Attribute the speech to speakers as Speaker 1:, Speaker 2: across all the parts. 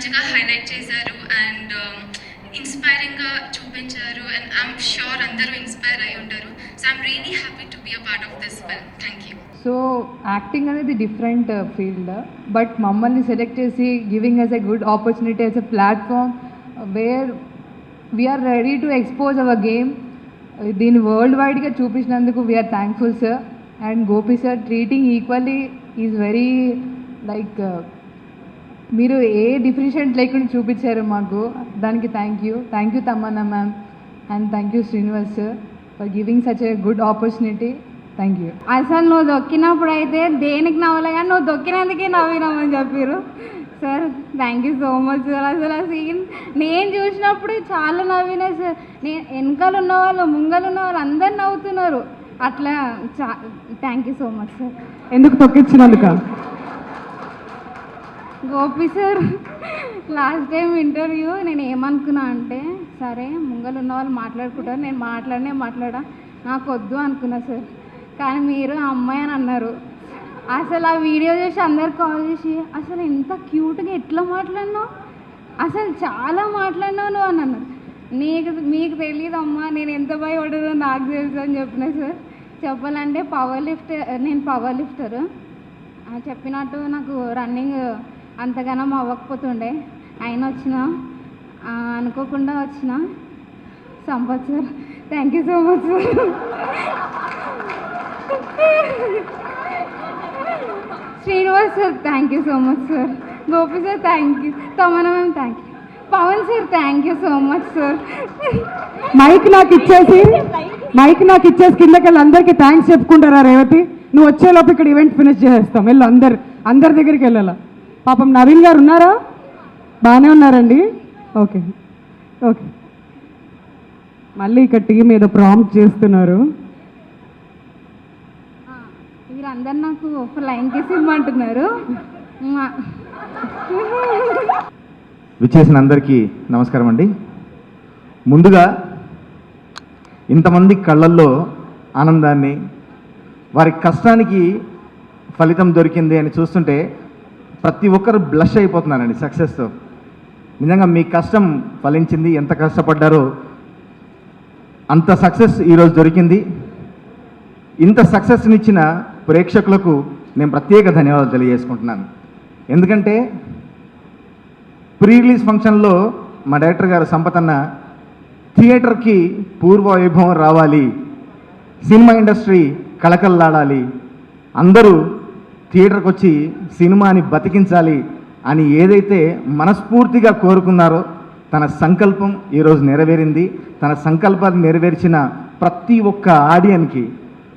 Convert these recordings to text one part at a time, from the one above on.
Speaker 1: మంచిగా హైలైట్ చేశారు అండ్ ఇన్స్పైరింగ్గా చూపించారు అండ్ ఐఎమ్ షూర్ అందరూ ఇన్స్పైర్ అయి ఉంటారు. So I'm really happy to be a part of this film. Thank you.
Speaker 2: So acting అనేది డిఫరెంట్ ఫీల్డ్, బట్ మమ్మల్ని సెలెక్ట్ చేసి giving us a good opportunity as a platform where we are ready to expose our game, దీన్ని world వైడ్గా చూపించినందుకు we are thankful sir. And Gopi sir treating equally is very like మీరు ఏ differentiate లేకుండా చూపించారు మాకు, దానికి thank you Tamannaah ma'am and thank you Srinivas sir for giving such a good opportunity. Thank you.
Speaker 3: అసలు నువ్వు దొక్కినప్పుడు అయితే దేనికి నవ్వలే కానీ నువ్వు దొక్కినందుకే నవ్వినామని చెప్పారు sir. Thank you so much sir. అసలు ఆ సీన్ నేను చూసినప్పుడు చాలా నవ్వినా సార్. నేను వెనకాల ఉన్న వాళ్ళు ముంగలు ఉన్న వాళ్ళు అందరు నవ్వుతున్నారు అట్లా. Thank you so much sir.
Speaker 2: ఎందుకు తొక్కించినందుక
Speaker 3: Gopi sir last time interview నేను ఏమనుకున్నా అంటే సరే ముంగలు ఉన్న వాళ్ళు మాట్లాడుకుంటారు, నేను మాట్లాడా నాకు వద్దు అనుకున్నా సార్. కానీ మీరు ఆ అమ్మాయి అని అన్నారు. అసలు ఆ వీడియో చూసి అందరు కాల్ చేసి అసలు ఎంత క్యూట్గా ఎట్లా మాట్లాడినావు, అసలు చాలా మాట్లాడినావు నువ్వు అని అన్నారు. మీకు తెలియదమ్మా నేను ఎంత భయపడదో నాకు తెలుసు అని చెప్పిన సార్. చెప్పాలంటే నేను పవర్ లిఫ్టర్ చెప్పినట్టు నాకు రన్నింగ్ అంతగానం అవ్వకపోతుండే, అయినా వచ్చిన అనుకోకుండా వచ్చిన. Sampath sir thank you so much sir. Srinivas sir thank you so much sir. Gopi sir thank you. Tamannaah ma'am thank you. Pavan sir thank you so much sir.
Speaker 2: Mic నాకు ఇచ్చేసి కిందకి వెళ్ళి అందరికీ థ్యాంక్స్ చెప్పుకుంటారా రేవతి? నువ్వు వచ్చేలోపు ఇక్కడ ఈవెంట్ ఫినిష్ చేసేస్తాం. వెళ్ళు అందరి దగ్గరికి వెళ్ళాలా. పాపం నవీన్ గారు ఉన్నారా? బాగానే ఉన్నారండి. ఓకే మళ్ళీ ఇక్కడ టీం ఏదో ప్రాంప్ట్ చేస్తున్నారు.
Speaker 3: వీరందరు నాకు ఫ్లైంగ్ కిస్ ఇమ్మంటున్నారు.
Speaker 4: విచ్చేసిన అందరికీ నమస్కారం అండి. ముందుగా ఇంతమంది కళ్ళల్లో ఆనందాన్ని, వారి కష్టానికి ఫలితం దొరికింది అని చూస్తుంటే ప్రతి ఒక్కరు బ్లష్ అయిపోతున్నారండి సక్సెస్తో. నిజంగా మీ కష్టం ఫలించింది, ఎంత కష్టపడ్డారో అంత సక్సెస్ ఈరోజు దొరికింది. ఇంత సక్సెస్నిచ్చిన ప్రేక్షకులకు నేను ప్రత్యేక ధన్యవాదాలు తెలియజేసుకుంటున్నాను. ఎందుకంటే ప్రీ రిలీజ్ ఫంక్షన్లో మా డైరెక్టర్ గారు సంపతన్న థియేటర్కి పూర్వ వైభవం రావాలి, సినిమా ఇండస్ట్రీ కళకళలాడాలి, అందరూ థియేటర్కి వచ్చి సినిమాని బతికించాలి అని ఏదైతే మనస్ఫూర్తిగా కోరుకున్నారో తన సంకల్పం ఈరోజు నెరవేరింది. తన సంకల్పాన్ని నెరవేర్చిన ప్రతి ఒక్క ఆడియన్కి,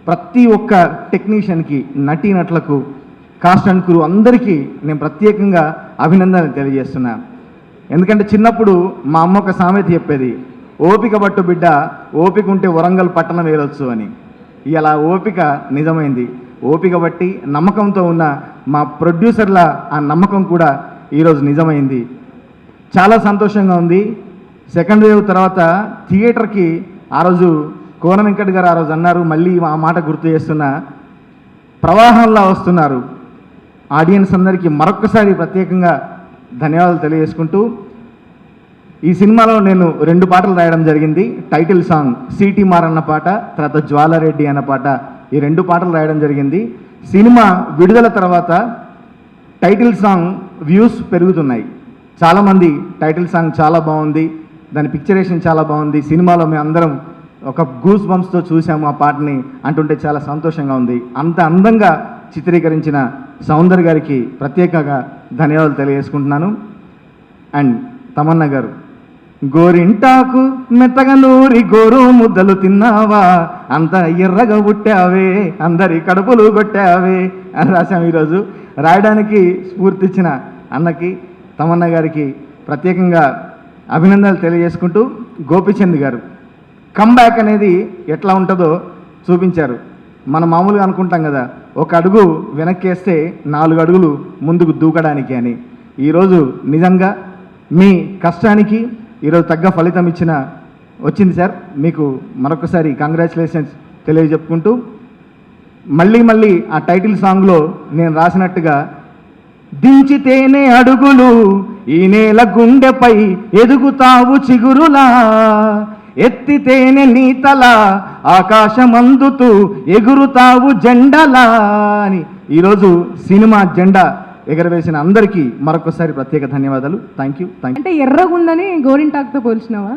Speaker 4: ప్రతి ఒక్క టెక్నీషియన్కి, నటీనటులకు, కాస్ట్ అండ్ క్రూ అందరికీ నేను ప్రత్యేకంగా అభినందనలు తెలియజేస్తున్నాను. ఎందుకంటే చిన్నప్పుడు మా అమ్మ ఒక సామెత చెప్పేది, ఓపిక పట్టు బిడ్డ, ఓపిక ఉంటే వరంగల్ పట్టణం వేయవచ్చు అని. ఇలా ఓపిక నిజమైంది. ఓపిక బట్టి నమ్మకంతో ఉన్న మా ప్రొడ్యూసర్ల ఆ నమ్మకం కూడా ఈరోజు నిజమైంది. చాలా సంతోషంగా ఉంది. సెకండ్ వేవ్ తర్వాత థియేటర్కి ఆ రోజు కోన వెంకట్ గారు ఆ రోజు అన్నారు, మళ్ళీ ఆ మాట గుర్తు చేస్తున్న, ప్రవాహంలా వస్తున్నారు. ఆడియన్స్ అందరికీ మరొక్కసారి ప్రత్యేకంగా ధన్యవాదాలు తెలియజేసుకుంటూ, ఈ సినిమాలో నేను 2 పాటలు రాయడం జరిగింది. టైటిల్ సాంగ్ సిటీ మారన్న పాట, తర్వాత జ్వాలారెడ్డి అన్న పాట, ఈ 2 పాటలు రాయడం జరిగింది. సినిమా విడుదల తర్వాత టైటిల్ సాంగ్ వ్యూస్ పెరుగుతున్నాయి. చాలామంది టైటిల్ సాంగ్ చాలా బాగుంది, దాని పిక్చరేషన్ చాలా బాగుంది, సినిమాలో మేము అందరం ఒక గూస్ బంప్స్తో చూసాము ఆ పాటని అంటుంటే చాలా సంతోషంగా ఉంది. అంత అందంగా చిత్రీకరించిన సౌందర్ గారికి ప్రత్యేకంగా ధన్యవాదాలు తెలియజేసుకుంటున్నాను. అండ్ తమన్నా గారు, గోరింటాకు మెత్తగా నూరి గోరు ముద్దలు తిన్నావా, అంత ఎర్రగా పుట్టావే, అందరి కడుపులు కొట్టావే అని రాశాము. ఈరోజు రాయడానికి స్ఫూర్తి ఇచ్చిన అన్నకి, తమన్నా గారికి ప్రత్యేకంగా అభినందనలు తెలియజేసుకుంటూ, గోపిచంద్ గారు కమ్బ్యాక్ అనేది ఎట్లా ఉంటుందో చూపించారు. మనం మామూలుగా అనుకుంటాం కదా, ఒక అడుగు వెనక్కేస్తే 4 అడుగులు ముందుకు దూకడానికి అని. ఈరోజు నిజంగా మీ కష్టానికి ఈరోజు తగ్గ ఫలితం వచ్చింది సార్. మీకు మరొకసారి కంగ్రాచులేషన్స్ తెలియజెప్పుకుంటూ, మళ్ళీ ఆ టైటిల్ సాంగ్లో నేను రాసినట్టుగా, దించితేనే అడుగులు ఈ నేల గుండెపై ఎదుగుతావు చిగురులా, ఎత్తితేనె నీతల ఆకాశమందుతూ ఎగురుతావు జెండలా అని ఈరోజు సినిమా జెండా ఎగరవేసిన అందరికీ మరొకసారి ప్రత్యేక ధన్యవాదాలు. Thank you.
Speaker 2: అంటే ఎర్రగుందని గోరింటాక్తో పోల్చినావా?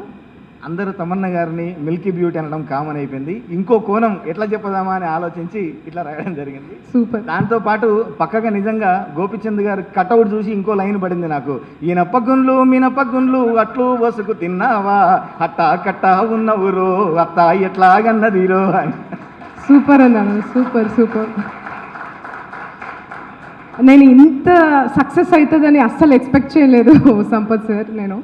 Speaker 4: అందరూ తమన్నా గారిని మిల్కీ బ్యూటీ అనడం కామన్ అయిపోయింది. ఇంకో కోణం ఎట్లా చెప్పదామా అని ఆలోచించి ఇట్లా రాయడం జరిగింది.
Speaker 2: సూపర్.
Speaker 4: దాంతోపాటు పక్కగా నిజంగా గోపిచంద్ గారు కటౌట్ చూసి ఇంకో లైన్ పడింది నాకు. ఈయనప్పగుండ్లు మీనప్పగుండ్లు అట్లు వసుకు తిన్నావా, అట్టా కట్టా ఉన్న ఊరో అత్త ఎట్లాగన్నదిరో అని.
Speaker 2: సూపర్ అన్నాను. Super super. నేను ఇంత సక్సెస్ అవుతుందని అస్సలు ఎక్స్పెక్ట్ చేయలేదు సంపత్ సార్. నేను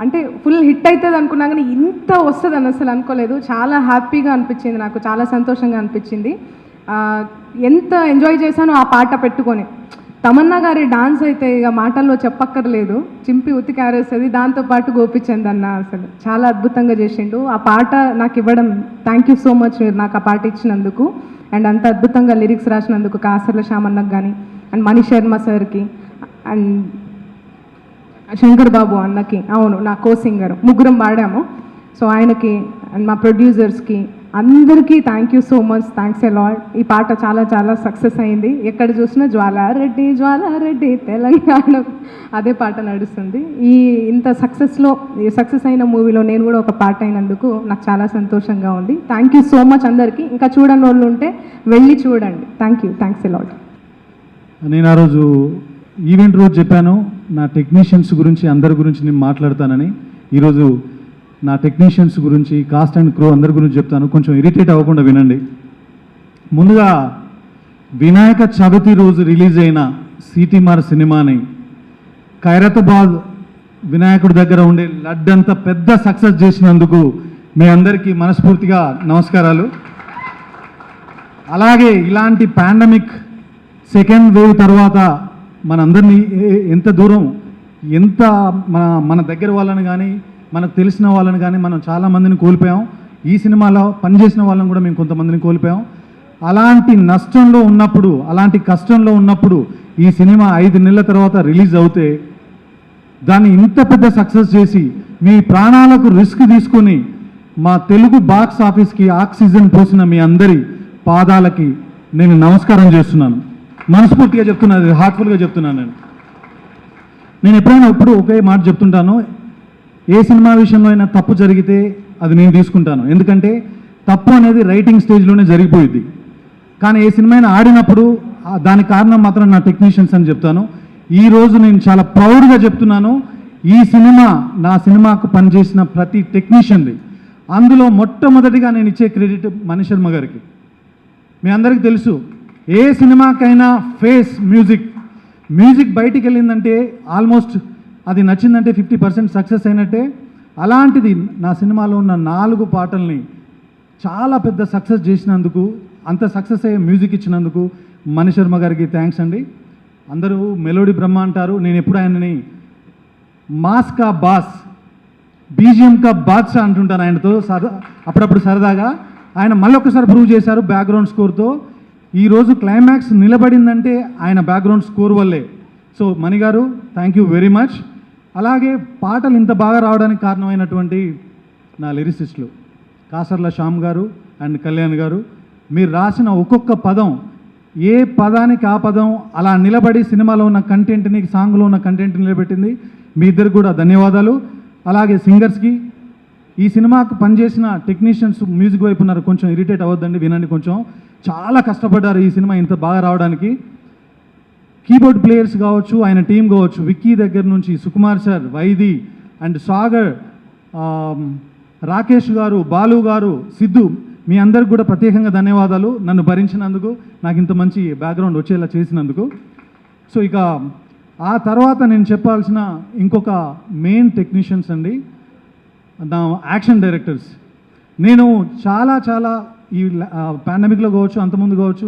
Speaker 2: అంటే ఫుల్ హిట్ అవుతుంది అనుకున్నా కానీ ఇంత వస్తుందని అసలు అనుకోలేదు. చాలా హ్యాపీగా అనిపించింది నాకు, చాలా సంతోషంగా అనిపించింది. ఎంత ఎంజాయ్ చేశానో ఆ పాట పెట్టుకొని. తమన్నా గారి డాన్స్ అయితే ఇక మాటల్లో చెప్పక్కర్లేదు, చింపి ఉతికారేస్తుంది. దాంతోపాటు గోపిచంద్ అన్న అసలు చాలా అద్భుతంగా చేసిండు. ఆ పాట నాకు ఇవ్వడం, థ్యాంక్ యూ సో మచ్ మీరు నాకు ఆ పాట ఇచ్చినందుకు. అండ్ అంత అద్భుతంగా లిరిక్స్ రాసినందుకు కాసర్ల శ్యామన్నకు కానీ, అండ్ మణి శర్మ సార్కి, అండ్ శంకర్ బాబు అన్నకి, అవును నా కో సింగర్, ముగ్గురం పాడాము. సో ఆయనకి అండ్ మా ప్రొడ్యూసర్స్కి అందరికీ thank you so much. Thanks a lot. ఈ పాట చాలా చాలా సక్సెస్ అయింది. ఎక్కడ చూసినా జ్వాలారెడ్డి జ్వాలారెడ్డి తెలంగాణ అదే పాట నడుస్తుంది. ఇంత సక్సెస్ అయిన మూవీలో నేను కూడా ఒక పాట అయినందుకు నాకు చాలా సంతోషంగా ఉంది. థ్యాంక్ యూ సో మచ్ అందరికీ. ఇంకా చూడని వాళ్ళు ఉంటే వెళ్ళి చూడండి. Thanks a lot.
Speaker 5: నేను ఆ రోజు ఈవెంట్ రోజు చెప్పాను నా టెక్నీషియన్స్ గురించి, అందరి గురించి నేను మాట్లాడతానని. ఈరోజు నా టెక్నీషియన్స్ గురించి, కాస్ట్ అండ్ క్రూ అందరి గురించి చెప్తాను. కొంచెం ఇరిటేట్ అవ్వకుండా వినండి. ముందుగా వినాయక చవితి రోజు రిలీజ్ అయిన సిటీమార్ సినిమాని ఖైరతాబాద్ వినాయకుడి దగ్గర ఉండే లడ్డంత పెద్ద సక్సెస్ చేసినందుకు మీ అందరికీ మనస్ఫూర్తిగా నమస్కారాలు. అలాగే ఇలాంటి పాండమిక్ సెకండ్ వేవ్ తర్వాత మనందరినీ ఎంత దూరం, ఎంత మన దగ్గర వాళ్ళని కానీ, మనకు తెలిసిన వాళ్ళని కానీ మనం చాలామందిని కోల్పోయాం. ఈ సినిమాలో పనిచేసిన వాళ్ళని కూడా మేము కొంతమందిని కోల్పోయాం. అలాంటి నష్టంలో ఉన్నప్పుడు, అలాంటి కష్టంలో ఉన్నప్పుడు ఈ సినిమా 5 నెలల తర్వాత రిలీజ్ అవుతే దాన్ని ఇంత పెద్ద సక్సెస్ చేసి మీ ప్రాణాలకు రిస్క్ తీసుకొని మా తెలుగు బాక్స్ ఆఫీస్కి ఆక్సిజన్ పోసిన మీ అందరి పాదాలకి నేను నమస్కారం చేస్తున్నాను. మనస్ఫూర్తిగా చెప్తున్నాను, హార్ట్ఫుల్గా చెప్తున్నాను. నేను ఎప్పుడైనా ఇప్పుడు ఒకే మాట చెప్తుంటాను, ఏ సినిమా విషయంలో అయినా తప్పు జరిగితే అది నేను తీసుకుంటాను. ఎందుకంటే తప్పు అనేది రైటింగ్ స్టేజ్లోనే జరిగిపోయింది. కానీ ఏ సినిమా అయినా ఆడినప్పుడు దానికి కారణం మాత్రం నా టెక్నీషియన్స్ అని చెప్తాను. ఈరోజు నేను చాలా ప్రౌడ్గా చెప్తున్నాను, ఈ సినిమా నా సినిమాకు పనిచేసిన ప్రతి టెక్నీషియన్ది. అందులో మొట్టమొదటిగా నేను ఇచ్చే క్రెడిట్ మణి శర్మ గారికి. మీ అందరికీ తెలుసు, ఏ సినిమాకైనా ఫేస్ మ్యూజిక్ బయటికి వెళ్ళిందంటే ఆల్మోస్ట్ అది నచ్చిందంటే 50% సక్సెస్ అయినట్టే. అలాంటిది నా సినిమాలో ఉన్న 4 పాటల్ని చాలా పెద్ద సక్సెస్ చేసినందుకు, అంత సక్సెస్ అయ్యే మ్యూజిక్ ఇచ్చినందుకు మణి శర్మ గారికి థ్యాంక్స్ అండి. అందరూ మెలోడీ బ్రహ్మ అంటారు. నేను ఎప్పుడు ఆయనని మాస్ కా బాస్, బీజిఎం కా బాద్షా అంటుంటాను ఆయనతో అప్పుడప్పుడు సరదాగా. ఆయన మళ్ళీ ఒకసారి ప్రూవ్ చేశారు బ్యాక్గ్రౌండ్ స్కోర్తో. ఈరోజు క్లైమాక్స్ నిలబడిందంటే ఆయన బ్యాక్గ్రౌండ్ స్కోర్ వల్లే. సో మణి గారు థ్యాంక్ యూ వెరీ మచ్. అలాగే పాటలు ఇంత బాగా రావడానికి కారణమైనటువంటి నా లిరిసిస్టులు కాసర్ల శ్యామ్ గారు అండ్ కళ్యాణ్ గారు. మీరు రాసిన ఒక్కొక్క పదం, ఏ పదానికి ఆ పదం అలా నిలబడి సినిమాలో ఉన్న కంటెంట్ని, సాంగ్లో ఉన్న కంటెంట్ని నిలబెట్టింది. మీ ఇద్దరికి కూడా ధన్యవాదాలు. అలాగే సింగర్స్కి, ఈ సినిమాకు పనిచేసిన టెక్నీషియన్స్ మ్యూజిక్ వైపు ఉన్నారు. కొంచెం ఇరిటేట్ అవ్వద్దండి, వినండి. కొంచెం చాలా కష్టపడ్డారు ఈ సినిమా ఇంత బాగా రావడానికి. కీబోర్డ్ ప్లేయర్స్ కావచ్చు, ఆయన టీం కావచ్చు, విక్కీ దగ్గర నుంచి సుకుమార్ సార్, వైది అండ్ సాగర్, రాకేష్ గారు, బాలు గారు, సిద్ధు, మీ అందరికి కూడా ప్రత్యేకంగా ధన్యవాదాలు నన్ను భరించినందుకు, నాకు ఇంత మంచి బ్యాక్గ్రౌండ్ వచ్చేలా చేసినందుకు. సో ఇక ఆ తర్వాత నేను చెప్పాల్సిన ఇంకొక మెయిన్ టెక్నీషియన్స్ అండి, నా యాక్షన్ డైరెక్టర్స్. నేను చాలా ఈ పాండమిక్లో కావచ్చు, అంతకుముందు కావచ్చు,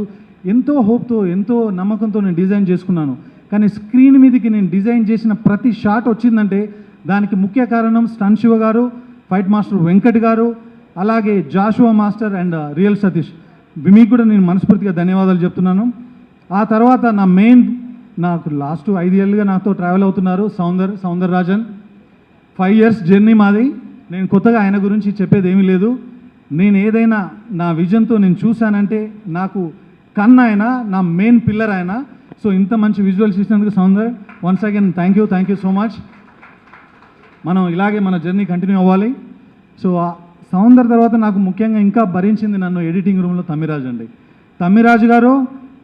Speaker 5: ఎంతో హోప్తో, ఎంతో నమ్మకంతో నేను డిజైన్ చేసుకున్నాను. కానీ స్క్రీన్ మీదకి నేను డిజైన్ చేసిన ప్రతి షాట్ వచ్చిందంటే దానికి ముఖ్య కారణం స్టన్ శివ గారు, ఫైట్ మాస్టర్ వెంకట్ గారు, అలాగే Joshua master and real Satish. మీకు కూడా నేను మనస్ఫూర్తిగా ధన్యవాదాలు చెప్తున్నాను. ఆ తర్వాత నా మెయిన్ నాకు లాస్ట్ 5 ఏళ్ళుగా నాతో ట్రావెల్ అవుతున్నారు సౌందర్ రాజన్. 5 years జర్నీ మాది. నేను కొత్తగా ఆయన గురించి చెప్పేది ఏమీ లేదు. నేను ఏదైనా నా విజన్తో నేను చూశానంటే నాకు కన్ను ఆయన, నా మెయిన్ పిల్లర్ ఆయన. సో ఇంత మంచి విజువల్స్ ఇచ్చినందుకు Soundar, once again thank you so much. మనం ఇలాగే మన జర్నీ కంటిన్యూ అవ్వాలి. సో సౌందర్ తర్వాత నాకు ముఖ్యంగా ఇంకా భరించింది నన్ను ఎడిటింగ్ రూమ్లో తమ్మిరాజు అండి. తమ్మిరాజు గారు,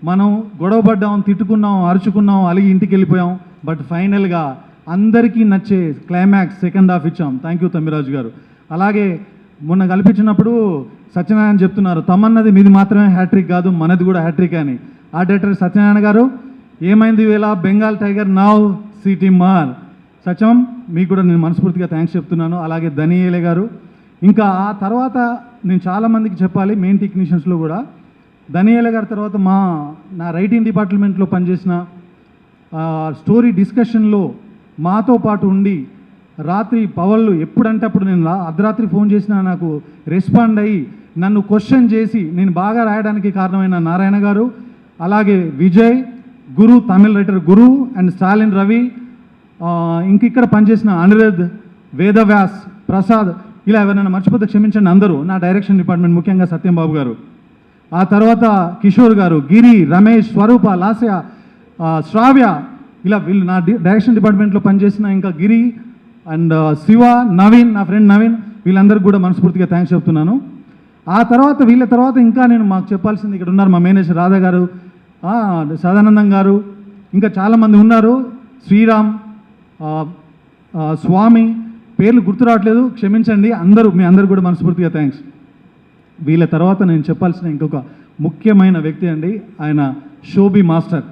Speaker 5: మనం గొడవపడ్డాం, తిట్టుకున్నాం, అరుచుకున్నాం, అలిగి ఇంటికి వెళ్ళిపోయాం. బట్ ఫైనల్గా అందరికీ నచ్చే క్లైమాక్స్ సెకండ్ హాఫ్ ఇచ్చాం. థ్యాంక్ యూ తమ్మిరాజు గారు. అలాగే మొన్న కల్పించినప్పుడు సత్యనారాయణ చెప్తున్నారు, తమన్నది మీది మాత్రమే హ్యాట్రిక్ కాదు, మనది కూడా హ్యాట్రిక్ అని. ఆ డైరెక్టర్ సత్యనారాయణ గారు, ఏమైంది వేళ బెంగాల్ టైగర్ నావ్ సిటీ మార్. సత్యం, మీకు కూడా నేను మనస్ఫూర్తిగా థ్యాంక్స్ చెప్తున్నాను. అలాగే దనియేలే గారు. ఇంకా ఆ తర్వాత నేను చాలామందికి చెప్పాలి, మెయిన్ టెక్నీషియన్స్లో కూడా. దనియేలే గారి తర్వాత నా రైటింగ్ డిపార్ట్మెంట్లో పనిచేసిన స్టోరీ డిస్కషన్లో మాతో పాటు ఉండి రాత్రి పవళ్ళు ఎప్పుడంటే అప్పుడు నేను అర్ధరాత్రి ఫోన్ చేసినా నాకు రెస్పాండ్ అయ్యి నన్ను క్వశ్చన్ చేసి నేను బాగా రాయడానికి కారణమైన నారాయణ గారు, అలాగే విజయ్, గురు, తమిళ రైటర్ గురు అండ్ స్టాలిన్ రవి, ఇంకిక్కడ పనిచేసిన అనిరుద్, వేదవ్యాస్, ప్రసాద్, ఇలా ఎవరైనా మర్చిపోతే క్షమించండి అందరూ. నా డైరెక్షన్ డిపార్ట్మెంట్ ముఖ్యంగా సత్యం బాబు గారు, ఆ తర్వాత కిషోర్ గారు, గిరి, రమేష్, స్వరూప, లాస్య, శ్రావ్య, ఇలా వీళ్ళు నా డైరెక్షన్ డిపార్ట్మెంట్లో పనిచేసిన ఇంకా గిరి అండ్ శివ, నవీన్, నా ఫ్రెండ్ నవీన్, వీళ్ళందరికీ కూడా మనస్ఫూర్తిగా థ్యాంక్స్ చెప్తున్నాను. ఆ తర్వాత వీళ్ళ తర్వాత ఇంకా నేను మాకు చెప్పాల్సింది, ఇక్కడ ఉన్నారు మా మేనేజర్ రాధా గారు, సదానందం గారు, ఇంకా చాలామంది ఉన్నారు, శ్రీరామ్, స్వామి, పేర్లు గుర్తు రావట్లేదు, క్షమించండి అందరూ, మీ అందరూ కూడా మనస్ఫూర్తిగా థ్యాంక్స్. వీళ్ళ తర్వాత నేను చెప్పాల్సిన ఇంకొక ముఖ్యమైన వ్యక్తి అండి, ఆయన శోభి మాస్టర్,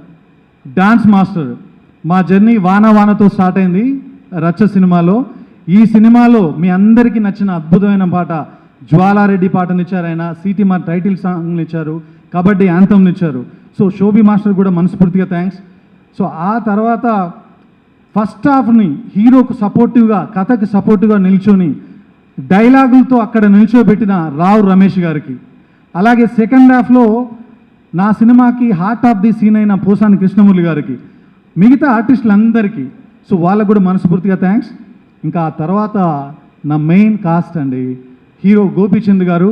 Speaker 5: డాన్స్ మాస్టర్. మా జర్నీ వానతో స్టార్ట్ అయింది రచ్చ సినిమాలో. ఈ సినిమాలో మీ అందరికీ నచ్చిన అద్భుతమైన పాట జ్వాలారెడ్డి పాటనిచ్చారు ఆయన, సిటీ మా టైటిల్ సాంగ్ని ఇచ్చారు, కబడ్డీ యాంథమ్ని ఇచ్చారు. సో శోభి మాస్టర్ కూడా మనస్ఫూర్తిగా థ్యాంక్స్. సో ఆ తర్వాత ఫస్ట్ హాఫ్ని హీరోకు సపోర్టివ్గా, కథకి సపోర్టివ్గా నిల్చొని డైలాగులతో అక్కడ నిల్చోబెట్టిన రావు రమేష్ గారికి, అలాగే సెకండ్ హాఫ్లో నా సినిమాకి హార్ట్ ఆఫ్ ది సీన్ అయిన పోసాని కృష్ణమూర్తి గారికి, మిగతా ఆర్టిస్టులందరికీ, సో వాళ్ళకు కూడా మనస్ఫూర్తిగా థ్యాంక్స్. ఇంకా ఆ తర్వాత నా మెయిన్ కాస్ట్ అండి, హీరో గోపీచంద్ గారు.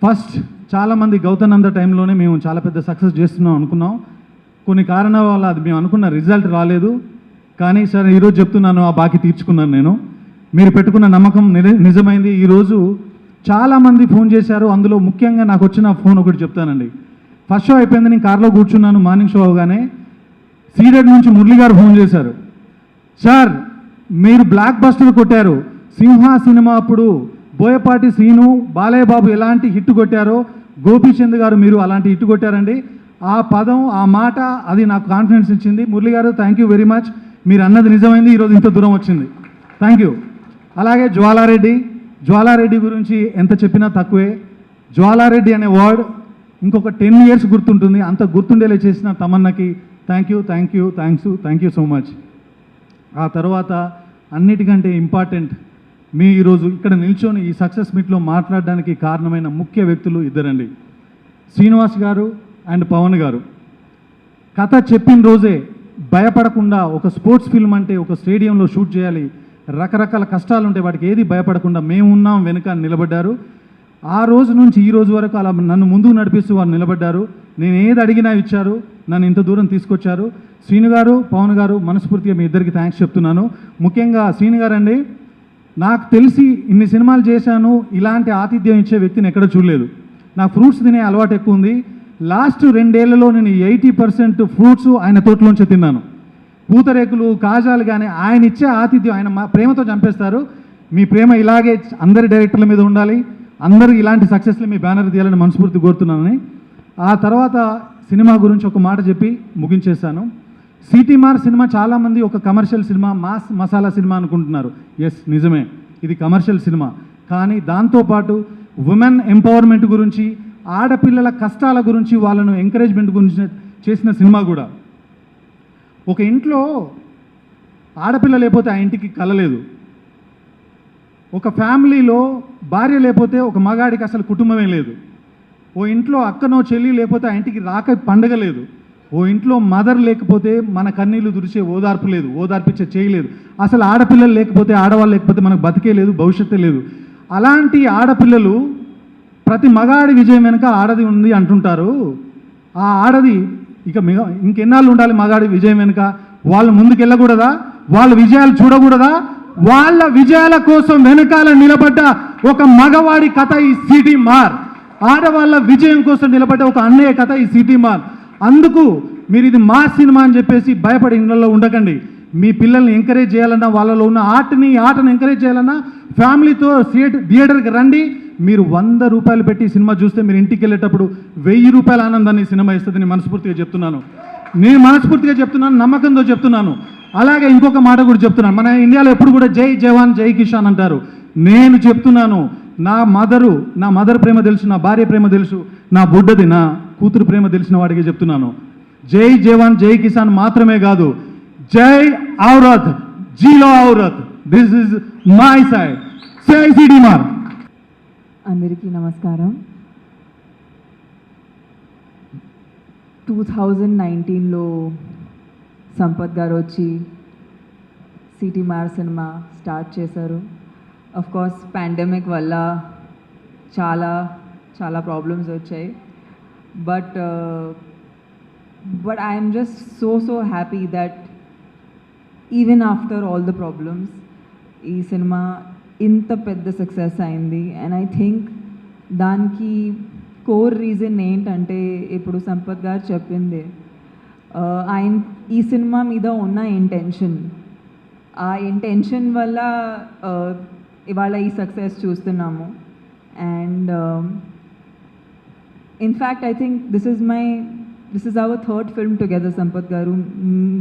Speaker 5: ఫస్ట్ చాలామంది గౌతనంద టైంలోనే మేము చాలా పెద్ద సక్సెస్ చేస్తున్నాం అనుకున్నాం. కొన్ని కారణాల వల్ల అది మేము అనుకున్న రిజల్ట్ రాలేదు. కానీ సరే ఈరోజు చెప్తున్నాను, ఆ బాకీ తీర్చుకున్నాను నేను. మీరు పెట్టుకున్న నమ్మకం నిజమైంది. ఈరోజు చాలామంది ఫోన్ చేశారు, అందులో ముఖ్యంగా నాకు వచ్చిన ఫోన్ ఒకటి చెప్తానండి. ఫస్ట్ షో అయిపోయింది, నేను కార్లో కూర్చున్నాను, మార్నింగ్ షో అవగానే సీడెడ్ నుంచి మురళి గారు ఫోన్ చేశారు, సార్ మీరు బ్లాక్ బస్టర్ కొట్టారు, సింహ సినిమా అప్పుడు బోయపాటి శ్రీను, బాలయ్య బాబు ఎలాంటి హిట్ కొట్టారో గోపీచంద్ గారు మీరు అలాంటి హిట్ కొట్టారండి. ఆ పదం, ఆ మాట, అది నాకు కాన్ఫిడెన్స్ ఇచ్చింది. మురళి గారు థ్యాంక్ యూ వెరీ మచ్, మీరు అన్నది నిజమైంది, ఈరోజు ఇంత దూరం వచ్చింది, థ్యాంక్ యూ. అలాగే జ్వాలారెడ్డి గురించి ఎంత చెప్పినా తక్కువే. జ్వాలారెడ్డి అనే వర్డ్ ఇంకొక 10 years గుర్తుంటుంది, అంత గుర్తుండేలా చేసిన తమన్నకి థ్యాంక్ యూ సో మచ్. ఆ తర్వాత అన్నిటికంటే ఇంపార్టెంట్, మీ ఈరోజు ఇక్కడ నిల్చొని ఈ సక్సెస్ మీట్లో మాట్లాడడానికి కారణమైన ముఖ్య వ్యక్తులు ఇద్దరండి, శ్రీనివాస్ గారు అండ్ పవన్ గారు. కథ చెప్పిన రోజే భయపడకుండా, ఒక స్పోర్ట్స్ ఫిల్మ్ అంటే ఒక స్టేడియంలో షూట్ చేయాలి, రకరకాల కష్టాలు ఉంటాయి, వాటికి ఏది భయపడకుండా మేము ఉన్నాం వెనుక నిలబడ్డారు. ఆ రోజు నుంచి ఈ రోజు వరకు అలా నన్ను ముందుకు నడిపిస్తూ వారు నిలబడ్డారు. నేను ఏది అడిగినా ఇచ్చారు, నన్ను ఇంత దూరం తీసుకొచ్చారు. శ్రీను గారు, పవన్ గారు, మనస్ఫూర్తిగా మీ ఇద్దరికి థ్యాంక్స్ చెప్తున్నాను. ముఖ్యంగా శ్రీను గారు అండి, నాకు తెలిసి ఇన్ని సినిమాలు చేశాను, ఇలాంటి ఆతిథ్యం ఇచ్చే వ్యక్తిని ఎక్కడ చూడలేదు. నాకు ఫ్రూట్స్ తినే అలవాటు ఎక్కువ ఉంది. లాస్ట్ 2 ఏళ్లలో నేను 80% ఫ్రూట్స్ ఆయన తోటలోంచి తిన్నాను. పూతరేకులు, కాజాలు కానీ ఆయన ఇచ్చే ఆతిథ్యం, ఆయన మా ప్రేమతో చంపేస్తారు. మీ ప్రేమ ఇలాగే అందరి డైరెక్టర్ల మీద ఉండాలి, అందరూ ఇలాంటి సక్సెస్లు మీ బ్యానర్ తీయాలని మనస్ఫూర్తి కోరుతున్నానని. ఆ తర్వాత సినిమా గురించి ఒక మాట చెప్పి ముగించేశాను. సిటీ మార్ సినిమా చాలామంది ఒక commercial cinema, mass masala cinema అనుకుంటున్నారు. ఎస్, నిజమే, ఇది కమర్షియల్ సినిమా. కానీ దాంతోపాటు ఉమెన్ ఎంపవర్మెంట్ గురించి, ఆడపిల్లల కష్టాల గురించి, వాళ్ళను ఎంకరేజ్మెంట్ గురించి చేసిన సినిమా కూడా. ఒక ఇంట్లో ఆడపిల్ల లేకపోతే ఆ ఇంటికి కలలేదు. ఒక ఫ్యామిలీలో భార్య లేకపోతే ఒక మగాడికి అసలు కుటుంబమే లేదు. ఓ ఇంట్లో అక్కనో చెల్లి లేకపోతే ఆ ఇంటికి రాక పండగ లేదు. ఓ ఇంట్లో మదర్ లేకపోతే మన కన్నీళ్లు తుడిచే ఓదార్పు లేదు, ఓదార్పిచ్చే చేయలేదు. అసలు ఆడపిల్లలు లేకపోతే, ఆడవాళ్ళు లేకపోతే మనకు బతికే లేదు, భవిష్యత్తే లేదు. అలాంటి ఆడపిల్లలు ప్రతి మగాడి విజయం వెనుక ఆడది ఉంది అంటుంటారు. ఆ ఆడది ఇంకెన్నాళ్ళు ఉండాలి మగాడి విజయం వెనుక? వాళ్ళు ముందుకెళ్ళకూడదా? వాళ్ళ విజయాలు చూడకూడదా? వాళ్ళ విజయాల కోసం వెనకాల నిలబడ్డ ఒక మగవాడి కథ ఈ సిటీ మార్. ఆడవాళ్ళ విజయం కోసం నిలబడ్డ ఒక అన్నయ్య కథ ఈ సిటీ మార్. అందుకు మీరు ఇది మా సినిమా అని చెప్పేసి భయపడి ఇళ్ళల్లో ఉండకండి. మీ పిల్లల్ని ఎంకరేజ్ చేయాలన్నా, వాళ్ళలో ఉన్న ఆటను ఎంకరేజ్ చేయాలన్నా ఫ్యామిలీతో థియేటర్కి రండి. మీరు 100 రూపాయలు పెట్టి సినిమా చూస్తే మీరు ఇంటికి వెళ్ళేటప్పుడు 1000 రూపాయల ఆనందాన్ని సినిమా ఇస్తుందని మనస్ఫూర్తిగా చెప్తున్నాను. నేను మనస్ఫూర్తిగా చెప్తున్నాను, నమ్మకంతో చెప్తున్నాను. అలాగే ఇంకొక మాట కూడా చెప్తున్నాను. మన ఇండియాలో ఎప్పుడు కూడా జై జవాన్ జై కిషాన్ అంటారు. నేను చెప్తున్నాను, నా మదర్ ప్రేమ తెలుసు, నా భార్య ప్రేమ తెలుసు, నా బుడ్డది, నా కూతురు ప్రేమ తెలిసిన వాడికి చెప్తున్నాను. జై జవాన్ జై కిసాన్ మాత్రమే కాదు, జై ఔరత్, జీలో ఔరత్. This is my side. జై సిటీ మార్.
Speaker 2: అందరికీ నమస్కారం. 2019లో సంపత్ గారు వచ్చి సిటీ మార్ సినిమా స్టార్ట్ చేశారు. అఫ్ కోర్స్ పాండమిక్ వల్ల చాలా చాలా ప్రాబ్లమ్స్ వచ్చాయి. But I'm just so happy that even after all the problems ఈ సినిమా ఇంత పెద్ద సక్సెస్ అయింది. అండ్ ఐ థింక్ దానికి కోర్ రీజన్ ఏంటంటే, ఇప్పుడు సంపత్ గారు చెప్పింది, ఆయన ఈ సినిమా మీద ఉన్న ఇంటెన్షన్, ఆ ఇంటెన్షన్ వల్ల ఇవాళ ఈ సక్సెస్ చూస్తున్నాము. And in fact I think this is our third film together, Sampath Garu.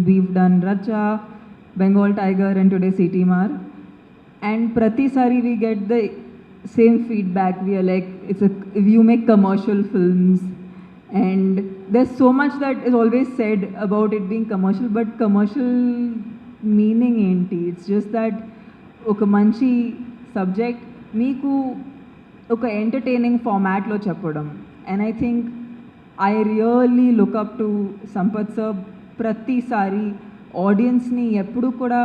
Speaker 2: We've done Racha, Bengal Tiger, and today City Mar. And Prati Sari we get the same feedback. We are like, if you make commercial films, and there's so much that is always said about it being commercial, but commercial meaning enti? It's just that oka manchi subject meeku oka entertaining format lo cheppadam. And I think I really look up to Sampath sir. Prati Sari audience ni eppudu kuda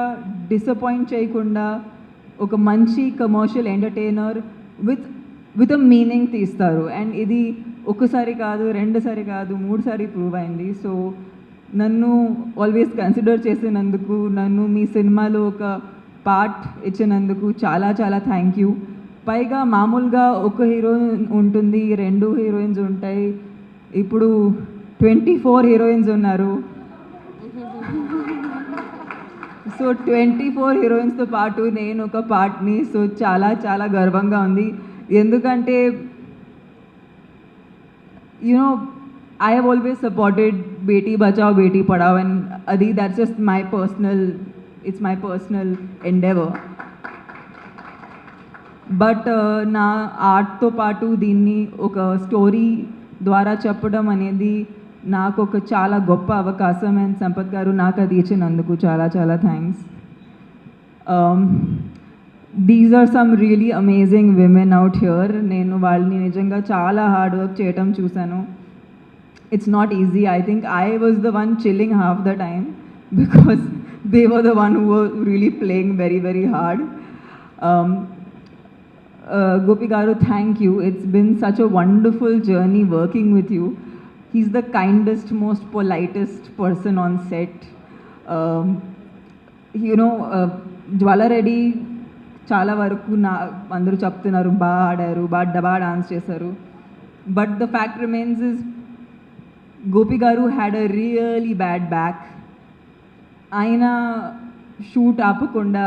Speaker 2: disappoint cheyakunda ఒక మంచి commercial entertainer with a meaning తీస్తారు. And ఇది ఒకసారి కాదు, 2 సారి కాదు, 3 సారి prove అయింది. So నన్ను always consider చేసినందుకు, నన్ను మీ సినిమాలో ఒక పార్ట్ ఇచ్చినందుకు చాలా చాలా థ్యాంక్ యూ. పైగా మామూలుగా ఒక హీరోయిన్ ఉంటుంది, 2 హీరోయిన్స్ ఉంటాయి, ఇప్పుడు 24 హీరోయిన్స్ ఉన్నారు. సో 24 హీరోయిన్స్తో పాటు నేను ఒక పార్ట్ని. సో చాలా చాలా గర్వంగా ఉంది. ఎందుకంటే you know I have always supported Beti Bachao Beti Padhao, and అది that's just it's my personal endeavour. But నా ఆర్ట్తో పాటు దీన్ని ఒక స్టోరీ ద్వారా చెప్పడం అనేది నాకు ఒక చాలా గొప్ప అవకాశం. అండ్ సంపత్ గారు నాకు అది ఇచ్చినందుకు చాలా చాలా thanks. These are some really amazing women out here. నేను వాళ్ళని నిజంగా చాలా హార్డ్ వర్క్ చేయటం చూశాను. It's not easy. I think I was the one chilling half the time because they were the one who were really playing very very hard. Gopi Garu, thank you. It's been such a wonderful journey working with you. He's the kindest, most politest person on set. Jwala Reddy చాలా వరకు అందరూ చెప్తున్నారు బాగా ఆడారు, బాగా dance చేశారు. But the fact remains is Gopi garu had a really bad back. ఆయన shoot ఆపకుండా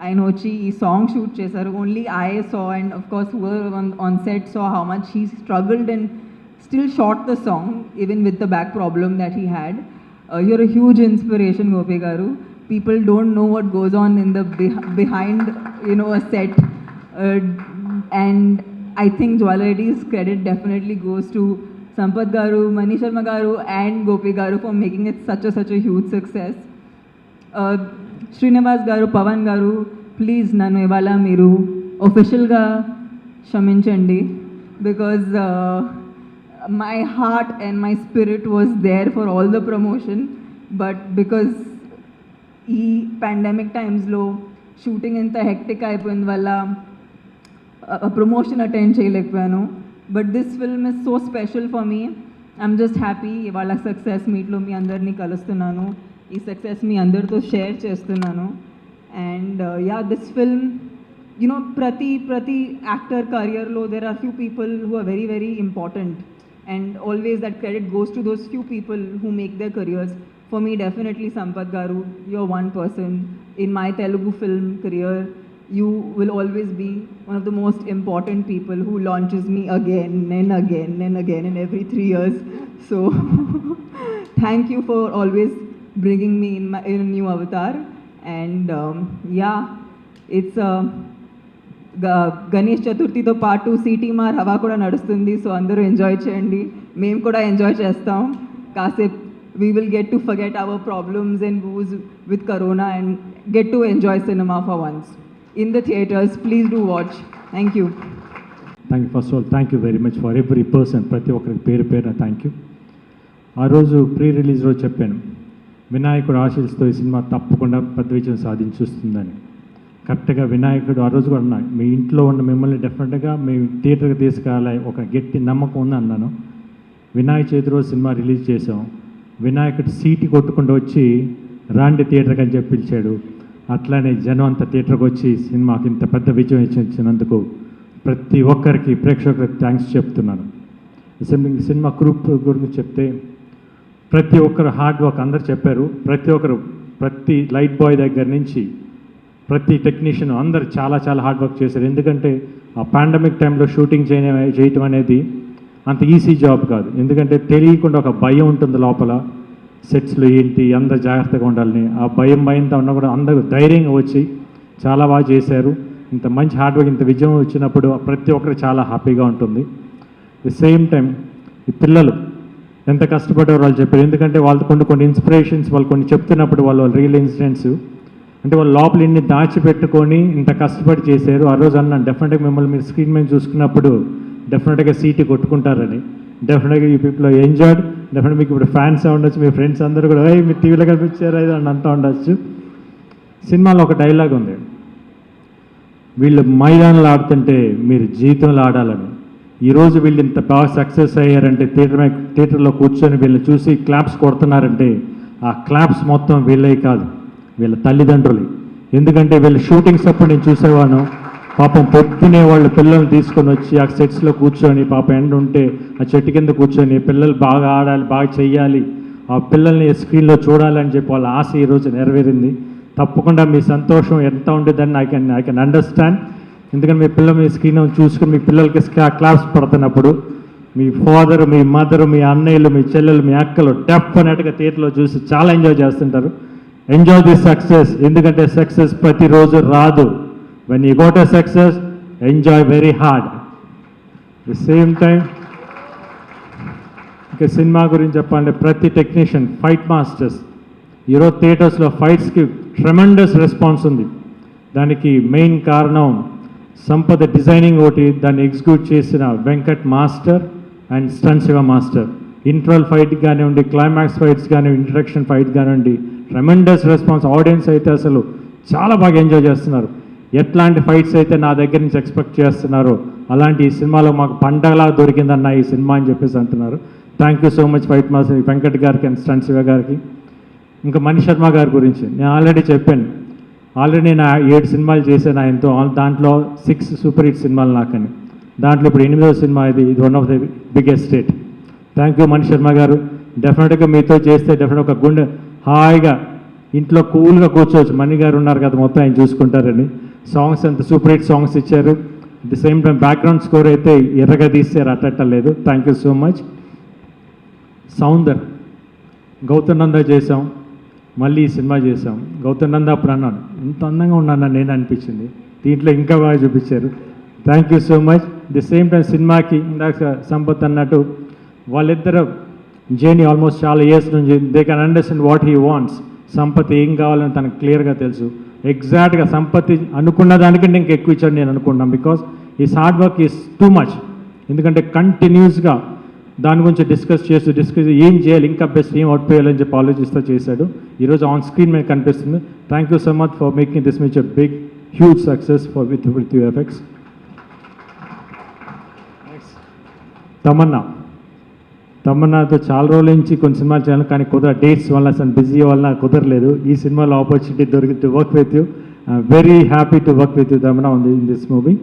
Speaker 2: ఆయన వచ్చి ఈ సాంగ్ షూట్ చేశారు. Only I saw, and of course whoever on set saw how much he struggled and still shot the song even with the back problem that he had. You're a huge inspiration, Gopi Garu. People don't know what goes on in the behind a set, and I think Jwala Reddy's credit definitely goes to Sampath Garu, Mani Sharma Garu, and Gopi Garu for making it such a huge success. Srinivas Garu, Pavan Garu, please nanu ivala meeru official ga kshaminchandi because
Speaker 6: my heart and my spirit was there for all the promotion, but because ఈ pandemic టైమ్స్లో shooting ఎంత hectic అయిపోయింది వల్ల promotion attend చేయలేకపోయాను. But this film is so special for me. I'm just happy వాళ్ళ success మీట్లో మీ అందరినీ కలుస్తున్నాను, ఈ సక్సెస్ మీ అందరితో షేర్ చేస్తున్నాను. And yeah, this film, you know, prati actor career lo there are few people who are very very important, and always that credit goes to those few people who make their careers. For me, definitely Sampath garu, you're one person in my Telugu film career. You will always be one of the most important people who launches me again and again and again in every 3 years. So thank you for always bringing me in a new avatar. And yeah, it's Ganesh చతుర్థితో పాటు city మార్ హవా కూడా నడుస్తుంది. So అందరూ enjoy చేయండి, మేము కూడా ఎంజాయ్ చేస్తాం. కాసేపు we will get to forget our problems and woes with corona and get to enjoy cinema for once in the theaters. Please do watch. Thank you.
Speaker 7: Thank you. First of all thank you very much for every person, ప్రతి ఒక్కరికి పేరు పేరున thank you. ఆ రోజు pre release రోజు చెప్పాను, వినాయకుడు ఆశీస్సుతో ఈ సినిమా తప్పకుండా పెద్ద విజయం సాధించుస్తుందని. కరెక్ట్గా వినాయకుడు ఆ రోజు కూడా అన్నా, మీ ఇంట్లో ఉన్న మిమ్మల్ని డెఫినెట్గా మీ థియేటర్కి తీసుకురాలే ఒక గట్టి నమ్మకం ఉంది అన్నాను. వినాయక చవితి రోజు సినిమా రిలీజ్ చేసాం. వినాయకుడు సీటీ కొట్టుకుంటూ వచ్చి రాండి థియేటర్కి అని చెప్పి పిలిచాడు. అట్లానే జనం అంతా థియేటర్కి వచ్చి సినిమాకి ఇంత పెద్ద విజయం ఇచ్చినందుకు ప్రతి ఒక్కరికి ప్రేక్షకులకు థ్యాంక్స్ చెప్తున్నాను. సినిమా గ్రూప్ గురించి చెప్తే ప్రతి ఒక్కరు హార్డ్ వర్క్ అందరు చెప్పారు. ప్రతి లైట్ బాయ్ దగ్గర నుంచి ప్రతి టెక్నీషియన్ అందరు చాలా చాలా హార్డ్ వర్క్ చేశారు. ఎందుకంటే ఆ పాండమిక్ టైంలో షూటింగ్ చేయటం అనేది అంత ఈజీ జాబ్ కాదు. ఎందుకంటే తెలియకుండా ఒక భయం ఉంటుంది లోపల, సెట్స్లో ఏంటి అందరు జాగ్రత్తగా ఉండాలని. ఆ భయంతో ఉన్నా కూడా అందరూ ధైర్యంగా వచ్చి చాలా బాగా చేశారు. ఇంత మంచి హార్డ్ వర్క్, ఇంత విజయం వచ్చినప్పుడు ప్రతి ఒక్కరు చాలా హ్యాపీగా ఉంటుంది. ది సేమ్ టైం ఈ పిల్లలు ఎంత కష్టపడ్డారో వాళ్ళు చెప్పారు. ఎందుకంటే వాళ్ళతో కొన్ని ఇన్స్పిరేషన్స్ వాళ్ళు కొన్ని చెప్తున్నప్పుడు వాళ్ళు రియల్ ఇన్సిడెంట్స్, అంటే వాళ్ళు లోపల ఇన్ని దాచిపెట్టుకొని ఇంత కష్టపడి చేశారు. ఆ రోజు అన్నాను, డెఫినెట్గా మిమ్మల్ని మీరు స్క్రీన్ మీద చూసుకున్నప్పుడు డెఫినెట్గా సీటీ కొట్టుకుంటారని. డెఫినెట్గా ఈ పీపుల్ ఎంజాయ్డ్. డెఫినెట్గా మీకు ఇప్పుడు ఫ్యాన్స్ ఉండొచ్చు, మీ ఫ్రెండ్స్ అందరూ కూడా మీ టీవీలో కనిపించారు అది అని అంటూ ఉండొచ్చు. సినిమాలో ఒక డైలాగ్ ఉంది, వీళ్ళు మైదానాలు ఆడుతుంటే మీరు జీవితంలో ఆడాలని. ఈరోజు వీళ్ళు ఇంత బాగా సక్సెస్ అయ్యారంటే థియేటర్లో కూర్చొని వీళ్ళు చూసి క్లాప్స్ కొడుతున్నారంటే ఆ క్లాప్స్ మొత్తం వీళ్ళే కాదు, వీళ్ళ తల్లిదండ్రులు. ఎందుకంటే వీళ్ళ షూటింగ్స్ అప్పుడు నేను చూసేవాను, పాపం పొద్దునే వాళ్ళు పిల్లల్ని తీసుకొని వచ్చి ఆ సెట్స్లో కూర్చొని, పాప ఎండ ఉంటే ఆ చెట్టు కింద కూర్చొని పిల్లలు బాగా ఆడాలి, బాగా చెయ్యాలి, ఆ పిల్లల్ని స్క్రీన్లో చూడాలని చెప్పి వాళ్ళ ఆశ ఈరోజు నెరవేరింది. తప్పకుండా మీ సంతోషం ఎంత ఉండేదని ఐ కెన్ అండర్స్టాండ్. ఎందుకంటే మీ పిల్లలు మీ స్క్రీన్ చూసుకుని మీ పిల్లలకి క్లాప్స్ పడుతున్నప్పుడు మీ ఫాదర్, మీ మదర్, మీ అన్నయ్యలు, మీ చెల్లెలు, మీ అక్కలు డెఫినెట్గా థియేటర్లో చూసి చాలా ఎంజాయ్ చేస్తుంటారు. ఎంజాయ్ ది సక్సెస్, ఎందుకంటే సక్సెస్ ప్రతిరోజు రాదు. When you got a success, enjoy very hard. The same time, ఇంకా సినిమా గురించి చెప్పాలంటే ప్రతి టెక్నీషియన్, ఫైట్ మాస్టర్స్, ఈరోజు థియేటర్స్లో ఫైట్స్కి ట్రెమెండస్ రెస్పాన్స్ ఉంది. దానికి మెయిన్ కారణం సంపద డిజైనింగ్ ఒకటి, దాన్ని ఎగ్జిక్యూట్ చేసిన Venkat master and stun Shiva master. Interval fight కానివ్వండి, క్లైమాక్స్ ఫైట్స్ కానివ్వండి, ఇంట్రడక్షన్ ఫైట్ కానివ్వండి, ట్రెమెండస్ రెస్పాన్స్. ఆడియన్స్ అయితే అసలు చాలా బాగా ఎంజాయ్ చేస్తున్నారు. ఎట్లాంటి ఫైట్స్ అయితే నా దగ్గర నుంచి ఎక్స్పెక్ట్ చేస్తున్నారో అలాంటి ఈ సినిమాలో మాకు పండగలా దొరికిందన్న ఈ సినిమా అని చెప్పేసి అంటున్నారు. Thank you so much fight master Venkat గారికి అండ్ స్టన్ శివ గారికి. ఇంకా మణి శర్మ గారి గురించి నేను ఆల్రెడీ చెప్పాను. ఆల్రెడీ నేను 7 సినిమాలు చేశాను ఆయనతో. దాంట్లో 6 సూపర్ హిట్ సినిమాలు నాకని. దాంట్లో ఇప్పుడు 8వ సినిమా ఇది one of the biggest hit. Thank you Mani Sharma garu. డెఫినెట్గా మీతో చేస్తే డెఫినెట్ ఒక గుండె హాయిగా ఇంట్లో కూల్గా కూర్చోవచ్చు. మణి గారు ఉన్నారు కదా, మొత్తం ఆయన చూసుకుంటారని. సాంగ్స్ అంత సూపర్ హిట్ సాంగ్స్ ఇచ్చారు. At the same time background score అయితే ఎర్రగా తీస్తారు, అట్టలేదు. Thank you so much. Soundar, Gautham Nanda చేసాం, మళ్ళీ ఈ సినిమా చేసాం. గౌతమ్ నంద అప్పుడు అన్నాను, ఇంత అందంగా ఉన్నాను నేను అనిపించింది. దీంట్లో ఇంకా బాగా చూపించారు. Thank you so much. The same time సినిమాకి ఇందాక సంపత్ అన్నట్టు వాళ్ళిద్దరు జర్నీ ఆల్మోస్ట్ చాలా ఇయర్స్ నుంచి they can understand what he wants. Sampath ఏం కావాలని తనకు క్లియర్గా తెలుసు. ఎగ్జాక్ట్గా సంపత్తి అనుకున్న దానికంటే ఇంకా ఎక్కువ ఇచ్చాడు నేను అనుకున్నాను. Because is hard work is too much. ఎందుకంటే కంటిన్యూస్గా దాని గురించి డిస్కస్ ఏం చేయాలి, ఇంకా బెస్ట్ ఏం అవుట్ చేయాలని చెప్పి ఆలోచిస్తూ చేశాడు. ఈరోజు ఆన్ స్క్రీన్ మీద కనిపిస్తుంది. Thank you so much for making this much big huge success for with VFX. తమన్నాతో చాలా రోజుల నుంచి కొన్ని సినిమాలు చేయాలి, కానీ డేట్స్ వల్ల బిజీ వల్ల కుదరలేదు. ఈ సినిమాలో ఆపర్చునిటీ దొరికి to work with you. Very happy to work with you Tamannaah ఉంది ఇన్ దిస్ మూవీ.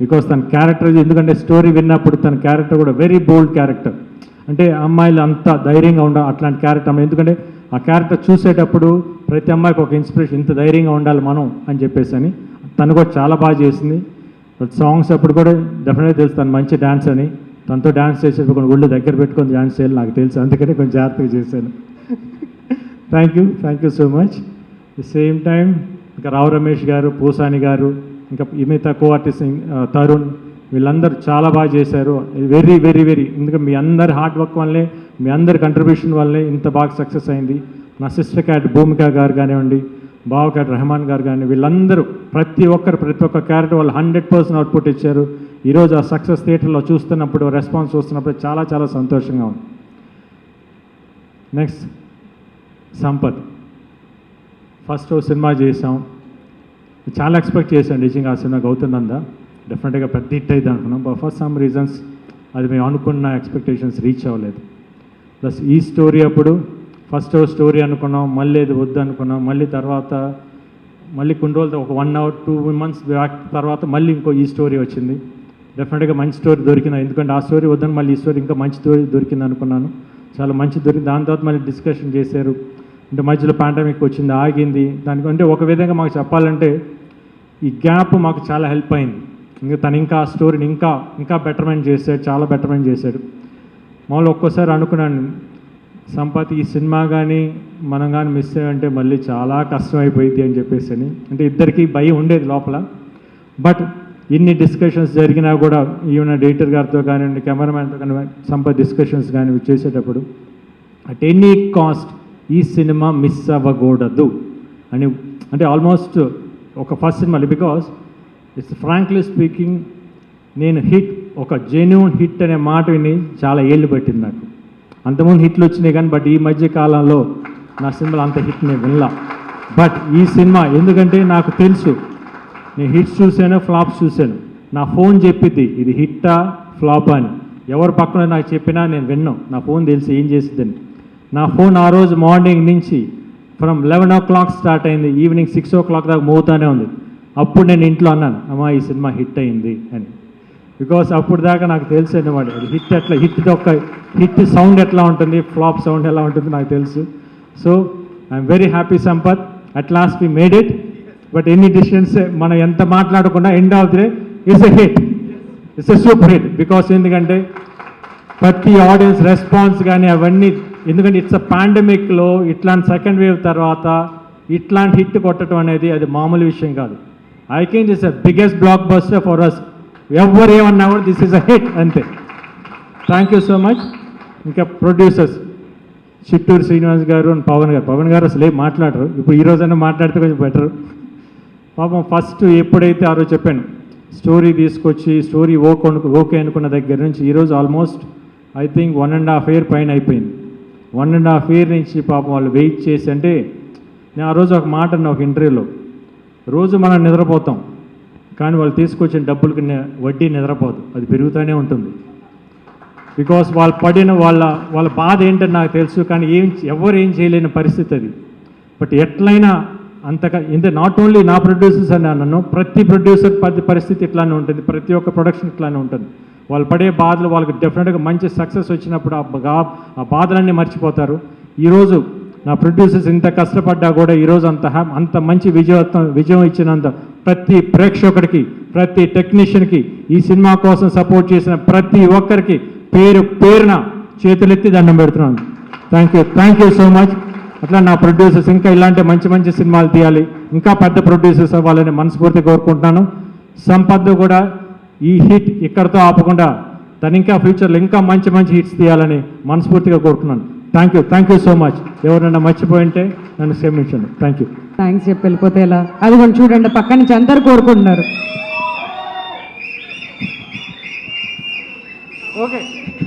Speaker 7: బికాస్ తన క్యారెక్టర్, ఎందుకంటే స్టోరీ విన్నప్పుడు తన క్యారెక్టర్ కూడా వెరీ బోల్డ్ క్యారెక్టర్. అంటే అమ్మాయిలు అంత ధైర్యంగా అట్లాంటి క్యారెక్టర్. ఎందుకంటే ఆ క్యారెక్టర్ చూసేటప్పుడు ప్రతి అమ్మాయికి ఒక ఇన్స్పిరేషన్, ఇంత ధైర్యంగా ఉండాలి మనం అని చెప్పేసి అని. తను కూడా చాలా బాగా చేసింది. సాంగ్స్ అప్పుడు కూడా డెఫినెట్గా తెలుసు తను మంచి డాన్స్ అని. తనతో డాన్స్ చేసేటప్పుడు కొన్ని ఒళ్ళు దగ్గర పెట్టుకొని డాన్స్ చేయాలి నాకు తెలుసు, అందుకనే కొంచెం జాగ్రత్తగా చేశాను. Thank you so much. The same time ఇంకా రావు రమేష్ గారు, పూసాని గారు, ఇంకా మిగతా కో ఆర్టిస్ట్ తరుణ్, వీళ్ళందరూ చాలా బాగా చేశారు. వెరీ వెరీ వెరీ, ఎందుకంటే మీ అందరి హార్డ్ వర్క్ వల్లే, మీ అందరి కంట్రిబ్యూషన్ వల్లే ఇంత బాగా సక్సెస్ అయింది. నా సిస్టర్ క్యాట్ భూమిక గారు కానివ్వండి, బావ క్యాట్ రెహమాన్ గారు కానీ, వీళ్ళందరూ ప్రతి ఒక్క క్యారెక్టర్ వాళ్ళు 100% అవుట్పుట్ ఇచ్చారు. ఈరోజు ఆ సక్సెస్ థియేటర్లో చూస్తున్నప్పుడు, రెస్పాన్స్ చూస్తున్నప్పుడు చాలా చాలా సంతోషంగా ఉంది. నెక్స్ట్ సంపత్. ఫస్ట్ సినిమా చేసాం, చాలా ఎక్స్పెక్ట్ చేశాను నిజంగా ఆ సినిమాకి అవుతుందా, డెఫినెట్గా పెద్ద హిట్ అయితే అనుకున్నాం. బట్ ఫర్ సమ్ రీజన్స్ అది మేము అనుకున్న ఎక్స్పెక్టేషన్స్ రీచ్ అవ్వలేదు. ప్లస్ ఈ స్టోరీ అప్పుడు ఫస్ట్ స్టోరీ అనుకున్నాం, మళ్ళీ అది వద్దు అనుకున్నాం. మళ్ళీ కొన్ని రోజులతో ఒక 1 hour 2 months బ్యాక్ తర్వాత మళ్ళీ ఇంకో ఈ స్టోరీ వచ్చింది. డెఫినెట్గా మంచి స్టోరీ దొరికింది, ఎందుకంటే ఆ స్టోరీ వద్దని మళ్ళీ ఈ స్టోరీ ఇంకా మంచి స్టోరీ దొరికింది అనుకున్నాను. చాలా మంచి దొరికింది. దాని తర్వాత మళ్ళీ డిస్కషన్ చేశారు. అంటే మధ్యలో పాండమిక్ వచ్చింది, ఆగింది. దానికంటే ఒక విధంగా మాకు చెప్పాలంటే ఈ గ్యాప్ మాకు చాలా హెల్ప్ అయింది. ఇంకా తను ఇంకా ఆ స్టోరీని ఇంకా బెటర్మెంట్ చేశాడు, చాలా బెటర్మెంట్ చేశాడు. మామూలు ఒక్కోసారి అనుకున్నాను, సంపత్ ఈ సినిమా కానీ మనం కానీ మిస్ అయ్యంటే మళ్ళీ చాలా కష్టం అయిపోయింది అని చెప్పేసి అని. అంటే ఇద్దరికి భయం ఉండేది లోపల. బట్ ఇన్ని డిస్కషన్స్ జరిగినా కూడా ఈవెన్ డైరెక్టర్ గారితో కానివ్వండి, కెమెరామ్యాన్తో కానివ్వండి, సంపత్ డిస్కషన్స్ కానీ చేసేటప్పుడు అట్ ఎనీ కాస్ట్ ఈ సినిమా మిస్ అవ్వకూడదు అని. అంటే ఆల్మోస్ట్ ఒక first cinema, because it's frankly speaking నేను ఒక జెన్యూన్ హిట్ అనే మాట విని చాలా ఏళ్ళు పట్టింది నాకు. అంతకుముందు హిట్లు వచ్చినాయి కానీ, బట్ ఈ మధ్య కాలంలో నా సినిమాలు అంత హిట్ నేను వినలా. బట్ ఈ సినిమా ఎందుకంటే నాకు తెలుసు, నేను హిట్స్ చూశాను, ఫ్లాప్స్ చూశాను. నా ఫోన్ చెప్పిద్ది ఇది హిట్టా ఫ్లాపా అని. ఎవరు పక్కన నాకు చెప్పినా నేను విన్నాను, నా ఫోన్ తెలిసి ఏం చేసిద్దని. నా ఫోన్ ఆ రోజు మార్నింగ్ నుంచి ఫ్రమ్ 11 o'clock స్టార్ట్ అయింది, ఈవినింగ్ 6 o'clock దాకా మోగుతూనే ఉంది. అప్పుడు నేను ఇంట్లో అన్నాను, అమ్మా ఈ సినిమా హిట్ అయింది అని. బికాస్ అప్పుడు దాకా నాకు తెలుసు అన్నమాట హిట్ ఎట్లా, హిట్ సౌండ్ ఎట్లా ఉంటుంది, ఫ్లాప్ సౌండ్ ఎలా ఉంటుంది నాకు తెలుసు. So I'm very happy Sampath, at last we made it. But any distance మనం ఎంత మాట్లాడకుండా end of the day it's a hit, it's a super hit. Because ఎందుకంటే ప్రతి ఆడియన్స్ రెస్పాన్స్ కానీ అవన్నీ, ఎందుకంటే ఇట్స్ అ పాండమిక్లో ఇట్లాంటి సెకండ్ వేవ్ తర్వాత ఇట్లాంటి హిట్ కొట్టడం అనేది అది మామూలు విషయం కాదు. I can it's the biggest blockbuster for us. ఎవరు ఏమన్నా కూడా దిస్ ఈజ్ అ హిట్ అంతే. Thank you so much. ఇంకా ప్రొడ్యూసర్స్ చిట్టూరు శ్రీనివాస్ గారు అండ్ పవన్ గారు అసలు ఏం మాట్లాడరు. ఇప్పుడు ఈ రోజైనా మాట్లాడితే కొంచెం బెటర్. పాపం ఫస్ట్ ఎప్పుడైతే ఆ రోజు చెప్పాను స్టోరీ తీసుకొచ్చి స్టోరీ ఓకే అనుకున్న దగ్గర నుంచి ఈరోజు ఆల్మోస్ట్ ఐ థింక్ 1.5 year పైన అయిపోయింది. 1.5 year నుంచి పాపం వాళ్ళు వెయిట్ చేసి, అంటే నేను ఆ రోజు ఒక మాట అన్న ఒక ఇంటర్వ్యూలో, రోజు మనం నిద్రపోతాం కానీ వాళ్ళు తీసుకొచ్చిన డబ్బులకి వడ్డీ నిద్రపోదు, అది పెరుగుతూనే ఉంటుంది. బికాస్ వాళ్ళు పడిన వాళ్ళ బాధ ఏంటని నాకు తెలుసు, కానీ ఎవరు ఏం చేయలేని పరిస్థితి అది. బట్ ఎట్లయినా అంతగా ఇంత నాట్ ఓన్లీ నా ప్రొడ్యూసర్స్ అని అన్నాను, ప్రతి ప్రొడ్యూసర్ పరిస్థితి ఇట్లానే ఉంటుంది, ప్రతి ఒక్క ప్రొడక్షన్ ఇట్లానే ఉంటుంది. వాళ్ళు పడే బాధలు వాళ్ళకి డెఫినెట్గా మంచి సక్సెస్ వచ్చినప్పుడు ఆ బాధలన్నీ మర్చిపోతారు. ఈరోజు నా ప్రొడ్యూసర్స్ ఇంత కష్టపడ్డా కూడా ఈరోజు అంత మంచి విజయం ఇచ్చినంత ప్రతి ప్రేక్షకుడికి, ప్రతి టెక్నీషియన్కి, ఈ సినిమా కోసం సపోర్ట్ చేసిన ప్రతి ఒక్కరికి పేరున చేతులెత్తి దండం పెడుతున్నాను. Thank you so much. అట్లా నా ప్రొడ్యూసర్స్ ఇంకా ఇలాంటి మంచి సినిమాలు తీయాలి, ఇంకా పెద్ద ప్రొడ్యూసర్స్ అవ్వాలని మనస్ఫూర్తిగా కోరుకుంటున్నాను. సంపత్ కూడా ఈ హిట్ ఇక్కడితో ఆపకుండా తను ఇంకా ఫ్యూచర్లో ఇంకా మంచి హిట్స్ తీయాలని మనస్ఫూర్తిగా కోరుకున్నాను. Thank you so much. ఎవరైనా మర్చిపోయింటే నన్ను క్షమించండి. Thank you.
Speaker 2: థ్యాంక్స్ చెప్పి వెళ్ళిపోతే ఎలా, అది కొంచెం చూడండి పక్క నుంచి అందరు కోరుకుంటున్నారు.
Speaker 4: ఓకే.